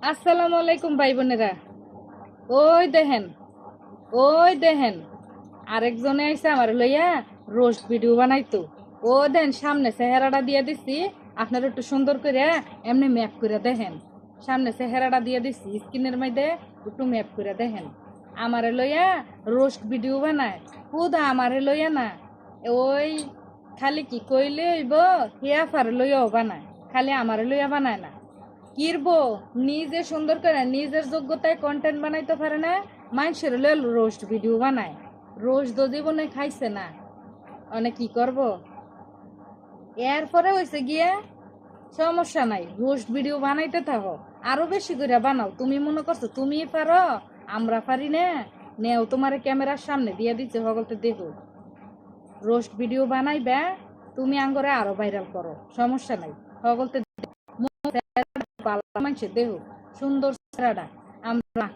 আসসালামু আলাইকুম ভাই বোনেরা। ওই দেখেন, ওই দেখেন, আরেকজনে আইসা আমার লইয়া রোস্ট ভিডিও বানাইতো। ও দেন সামনে চেহারাটা দিয়ে দিছি, আপনার একটু সুন্দর করে এমনি ম্যাপ করে দেখেন। সামনে চেহারাটা দিয়ে দিছি স্ক্রিনের মধ্যে, একটু ম্যাপ করে দেখেন। আমারে লইয়া রোস্ট ভিডিও বানায়, খুদা আমারে লইয়া না। ওই খালি কি কইলে হইব, হিয়া ফার লইয়াও বানায়, খালি আমারে লইয়া বানায় না। কিরবো নিজে সুন্দর করে নিজের যোগ্যতায় কন্টেন্ট বানাইতে পারে না, মানুষের রোস্ট ভিডিও বানায়। রোস্ট তো জীবনে খাইছে না, অনেক কি করব। এরপরে হয়েছে গিয়ে সমস্যা নাই, রোস্ট ভিডিও বানাইতে থাকো, আরো বেশি করে বানাও। তুমি মনে করছো তুমি পারো, আমরা পারি না? নেও তোমার ক্যামেরার সামনে দিয়ে দিচ্ছে, সকলতে দেখো। রোস্ট ভিডিও বানাইবে, তুমি আঙ্গরে আরো ভাইরাল করো, সমস্যা নাই। সকলতে মানুষের দেহ সুন্দর চেহারাটা আমরা